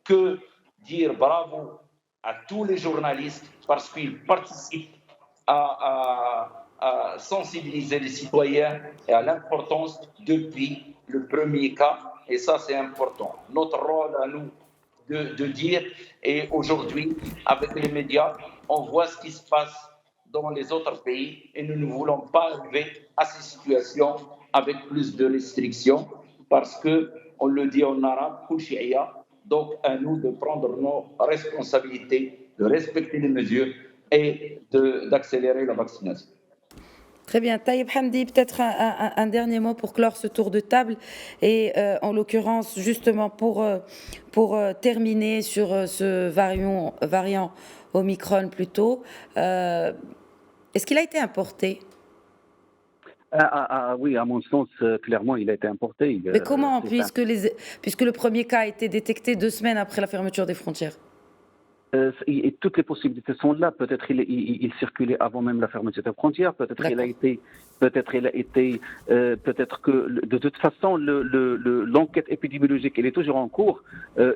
que dire bravo à tous les journalistes parce qu'ils participent à sensibiliser les citoyens et à l'importance depuis le premier cas. Et ça, c'est important. Notre rôle à nous de dire, et aujourd'hui, avec les médias, on voit ce qui se passe dans les autres pays et nous ne voulons pas arriver à ces situations avec plus de restrictions parce que, on le dit en arabe, donc à nous de prendre nos responsabilités, de respecter les mesures et d'accélérer la vaccination. Très bien. Taïeb Hamdi, peut-être un dernier mot pour clore ce tour de table et en l'occurrence justement pour terminer sur ce variant Omicron plutôt, est-ce qu'il a été importé? Oui, à mon sens, clairement, il a été importé. Mais comment, puisque le premier cas a été détecté 2 semaines après la fermeture des frontières? Et toutes les possibilités sont là. Peut-être il circulait avant même la fermeture des frontières. Peut-être que de toute façon l'enquête épidémiologique elle est toujours en cours.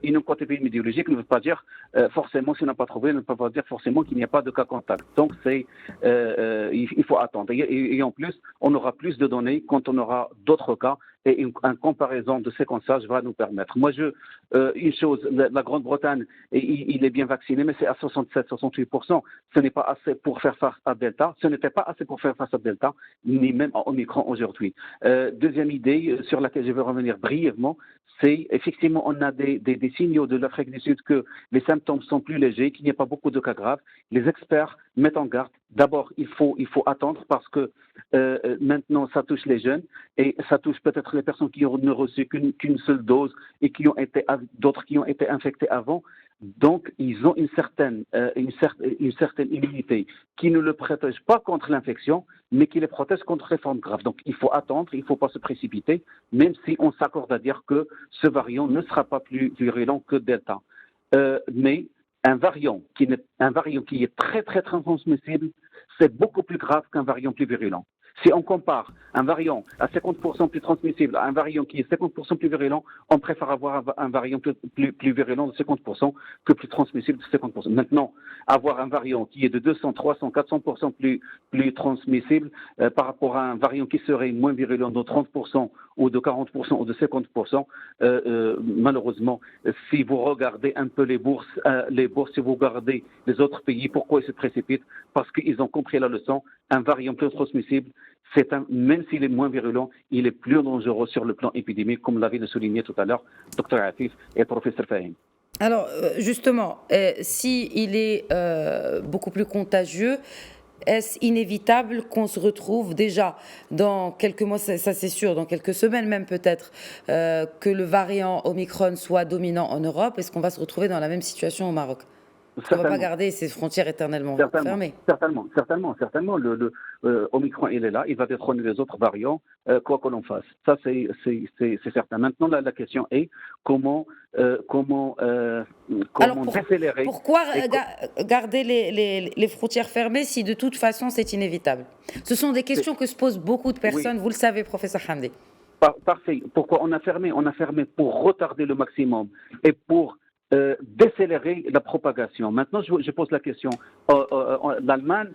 Une enquête épidémiologique ne veut pas dire forcément si on n'a pas trouvé, ne peut pas dire forcément qu'il n'y a pas de cas contact. Donc il faut attendre. Et en plus, on aura plus de données quand on aura d'autres cas. Et une comparaison de séquençage va nous permettre. Moi, une chose, la Grande-Bretagne, il est bien vacciné, mais c'est à 67-68%. Ce n'est pas assez pour faire face à Delta. Ce n'était pas assez pour faire face à Delta, ni même à Omicron aujourd'hui. Deuxième idée sur laquelle je vais revenir brièvement, c'est effectivement on a des signaux de l'Afrique du Sud que les symptômes sont plus légers, qu'il n'y a pas beaucoup de cas graves. Les experts mettent en garde. D'abord, il faut attendre parce que maintenant ça touche les jeunes et ça touche peut-être les personnes qui n'ont reçu qu'une seule dose et d'autres qui ont été infectés avant. Donc, ils ont une certaine immunité qui ne le protège pas contre l'infection, mais qui les protège contre les formes graves. Donc, il faut attendre, il ne faut pas se précipiter, même si on s'accorde à dire que ce variant ne sera pas plus virulent que Delta. Mais un variant qui est très, très transmissible, c'est beaucoup plus grave qu'un variant plus virulent. Si on compare un variant à 50% plus transmissible à un variant qui est 50% plus virulent, on préfère avoir un variant plus virulent de 50% que plus transmissible de 50%. Maintenant, avoir un variant qui est de 200, 300, 400% plus transmissible par rapport à un variant qui serait moins virulent de 30% ou de 40% ou de 50%, malheureusement, si vous regardez un peu les bourses, si vous regardez les autres pays, pourquoi ils se précipitent? Parce qu'ils ont compris la leçon. Un variant plus transmissible, même s'il est moins virulent, il est plus dangereux sur le plan épidémique, comme l'avait souligné tout à l'heure Dr Afif et le professeur Fahim. Alors, justement, s'il est beaucoup plus contagieux, est-ce inévitable qu'on se retrouve déjà dans quelques mois, ça c'est sûr, dans quelques semaines même peut-être, que le variant Omicron soit dominant en Europe? Est-ce qu'on va se retrouver dans la même situation au Maroc? Parce qu'on ne va pas garder ces frontières éternellement fermées. Certainement. Le Omicron, il est là, il va détrôner les autres variants, quoi que l'on fasse. Ça, c'est certain. Maintenant, la question est comment décélérer. Pourquoi garder les frontières fermées si de toute façon c'est inévitable? Ce sont des questions que se posent beaucoup de personnes, vous le savez, professeur Hamdi. Parfait. Pourquoi on a fermé? On a fermé pour retarder le maximum et pour décélérer la propagation. Maintenant, je pose la question. L'Allemagne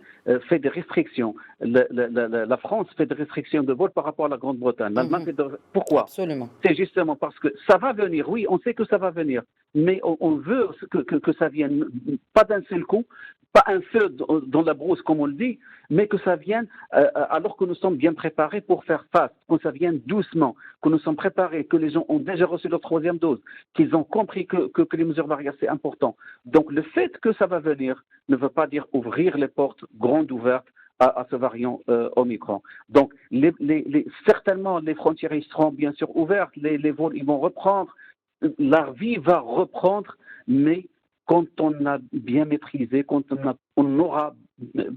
fait des restrictions. La France fait des restrictions de vol par rapport à la Grande-Bretagne. L'Allemagne fait Pourquoi? Absolument. C'est justement parce que ça va venir. Oui, on sait que ça va venir. Mais on veut que ça vienne pas d'un seul coup, pas un feu dans la brousse, comme on le dit, mais que ça vienne alors que nous sommes bien préparés pour faire face, que ça vienne doucement, que nous sommes préparés, que les gens ont déjà reçu leur 3e dose, qu'ils ont compris que les mesures barrières, c'est important. Donc, le fait que ça va venir ne veut pas dire ouvrir les portes grandes ouvertes à ce variant Omicron. Donc, certainement, les frontières seront bien sûr ouvertes, les vols ils vont reprendre, la vie va reprendre, mais quand on a bien maîtrisé, quand on aura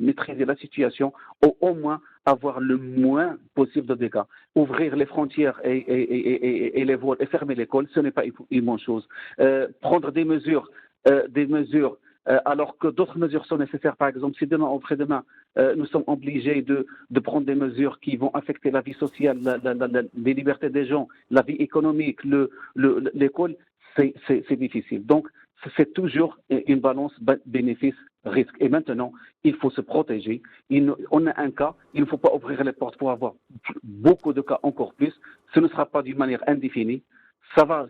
maîtrisé la situation, ou au moins avoir le moins possible de dégâts. Ouvrir les frontières et les vols et fermer l'école, ce n'est pas une bonne chose. Prendre des mesures alors que d'autres mesures sont nécessaires. Par exemple, si demain, après-demain, nous sommes obligés de prendre des mesures qui vont affecter la vie sociale, les libertés des gens, la vie économique, l'école, c'est difficile. Donc, c'est toujours une balance bénéfice-risque. Et maintenant, il faut se protéger. On a un cas, il ne faut pas ouvrir les portes pour avoir beaucoup de cas encore plus. Ce ne sera pas d'une manière indéfinie. Ça va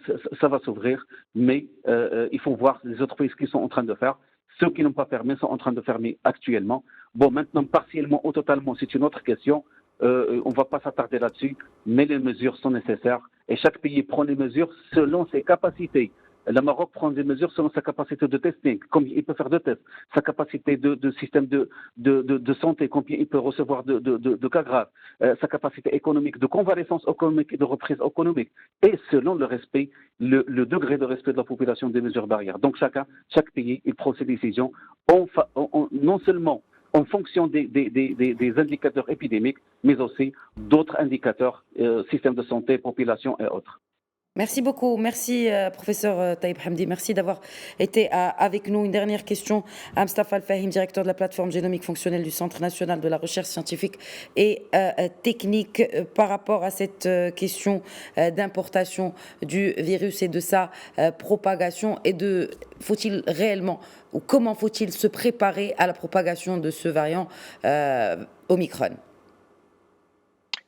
s'ouvrir, mais il faut voir les autres pays qui sont en train de faire. Ceux qui n'ont pas fermé sont en train de fermer actuellement. Bon, maintenant, partiellement ou totalement, c'est une autre question. On ne va pas s'attarder là-dessus, mais les mesures sont nécessaires. Et chaque pays prend les mesures selon ses capacités. Le Maroc prend des mesures selon sa capacité de testing, combien il peut faire de tests, sa capacité de système de santé, combien il peut recevoir de cas graves, sa capacité économique, de convalescence économique et de reprise économique, et selon le respect, le degré de respect de la population des mesures barrières. Donc chaque pays, il prend ses décisions, non seulement en fonction des indicateurs épidémiques, mais aussi d'autres indicateurs, système de santé, population et autres. Merci beaucoup. Merci, professeur Taïb Hamdi. Merci d'avoir été avec nous. Une dernière question à Mustafa Al-Fahim, directeur de la plateforme génomique fonctionnelle du Centre national de la recherche scientifique et technique, par rapport à cette question d'importation du virus et de sa propagation et faut-il réellement ou comment faut-il se préparer à la propagation de ce variant Omicron?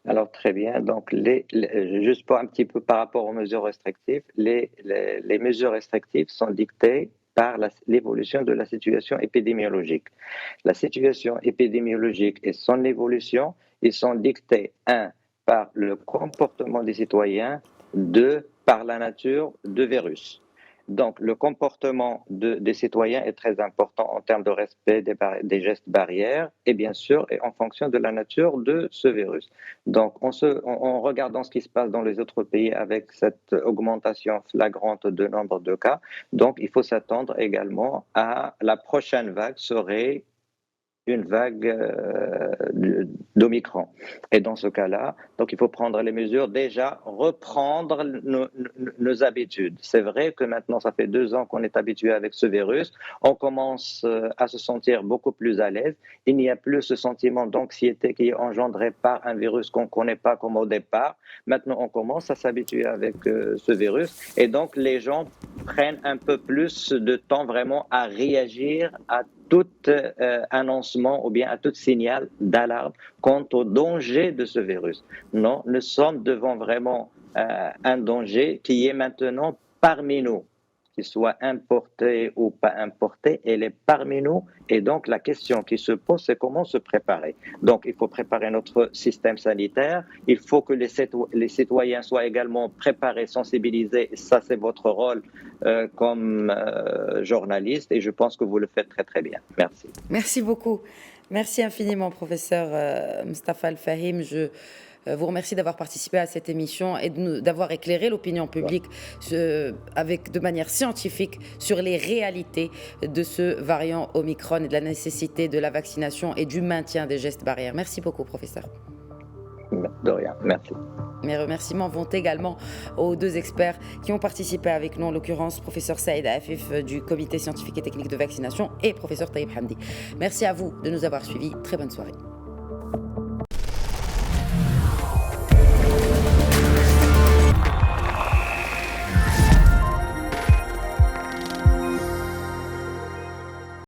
Alors très bien, donc juste pour un petit peu par rapport aux mesures restrictives, les mesures restrictives sont dictées par l'évolution de la situation épidémiologique. La situation épidémiologique et son évolution, ils sont dictés, 1, par le comportement des citoyens, 2, par la nature du virus. Donc, le comportement des citoyens est très important en termes de respect des gestes barrières et bien sûr en fonction de la nature de ce virus. Donc, en regardant ce qui se passe dans les autres pays avec cette augmentation flagrante de nombre de cas, donc il faut s'attendre également à la prochaine vague serait une vague d'Omicron. Et dans ce cas-là, donc il faut prendre les mesures, déjà reprendre nos habitudes. C'est vrai que maintenant, ça fait 2 ans qu'on est habitué avec ce virus. On commence à se sentir beaucoup plus à l'aise. Il n'y a plus ce sentiment d'anxiété qui est engendré par un virus qu'on ne connaît pas comme au départ. Maintenant, on commence à s'habituer avec ce virus. Et donc, les gens prennent un peu plus de temps vraiment à réagir à tout annoncement ou bien à tout signal d'alarme quant au danger de ce virus. Non, nous sommes devant vraiment un danger qui est maintenant parmi nous, qu'il soit importé ou pas importé, elle est parmi nous. Et donc, la question qui se pose, c'est comment se préparer. Donc, il faut préparer notre système sanitaire. Il faut que les citoyens soient également préparés, sensibilisés. Ça, c'est votre rôle comme journaliste. Et je pense que vous le faites très, très bien. Merci. Merci beaucoup. Merci infiniment, professeur Mustapha Al-Fahim. Je vous remercie d'avoir participé à cette émission et d'avoir éclairé l'opinion publique de manière scientifique sur les réalités de ce variant Omicron et de la nécessité de la vaccination et du maintien des gestes barrières. Merci beaucoup, professeur. De rien, merci. Mes remerciements vont également aux 2 experts qui ont participé avec nous, en l'occurrence professeur Saïd Afif du comité scientifique et technique de vaccination et professeur Taïb Hamdi. Merci à vous de nous avoir suivis. Très bonne soirée.